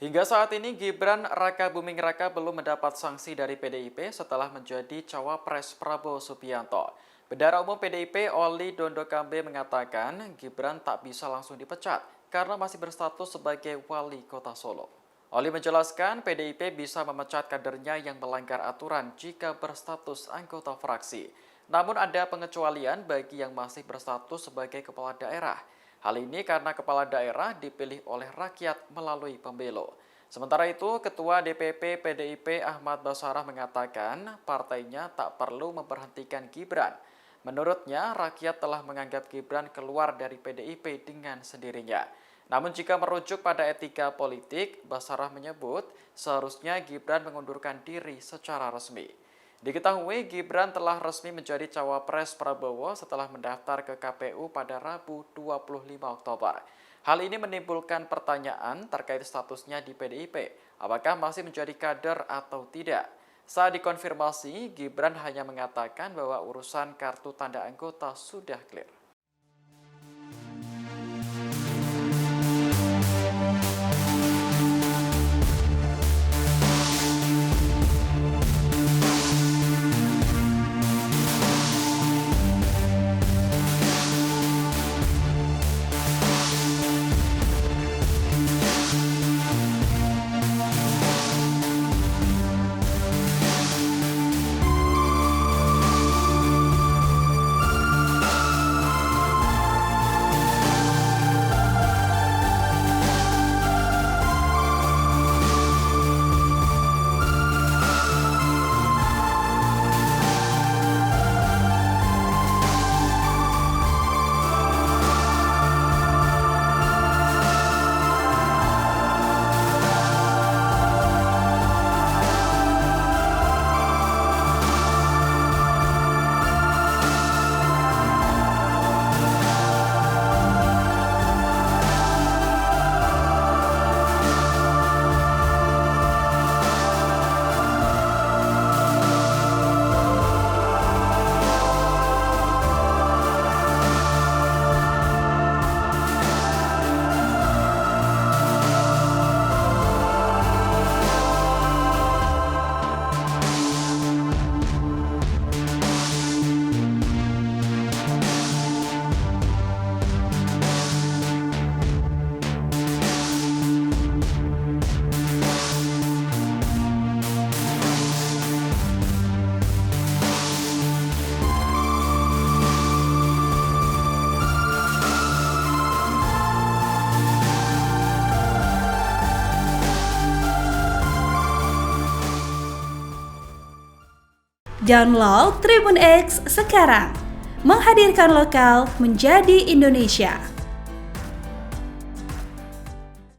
Hingga saat ini Gibran Rakabuming Raka belum mendapat sanksi dari PDIP setelah menjadi cawapres Prabowo Subianto. Bendahara Umum PDIP Oli Dondokambe mengatakan Gibran tak bisa langsung dipecat karena masih berstatus sebagai wali kota Solo. Oli menjelaskan PDIP bisa memecat kadernya yang melanggar aturan jika berstatus anggota fraksi. Namun ada pengecualian bagi yang masih berstatus sebagai kepala daerah. Hal ini karena kepala daerah dipilih oleh rakyat melalui pemilu. Sementara itu, Ketua DPP PDIP Ahmad Basarah mengatakan partainya tak perlu memberhentikan Gibran. Menurutnya, rakyat telah menganggap Gibran keluar dari PDIP dengan sendirinya. Namun jika merujuk pada etika politik, Basarah menyebut seharusnya Gibran mengundurkan diri secara resmi. Diketahui Gibran telah resmi menjadi cawapres Prabowo setelah mendaftar ke KPU pada Rabu 25 Oktober. Hal ini menimbulkan pertanyaan terkait statusnya di PDIP, apakah masih menjadi kader atau tidak. Saat dikonfirmasi, Gibran hanya mengatakan bahwa urusan kartu tanda anggota sudah clear. Download Tribun X sekarang, menghadirkan lokal menjadi Indonesia.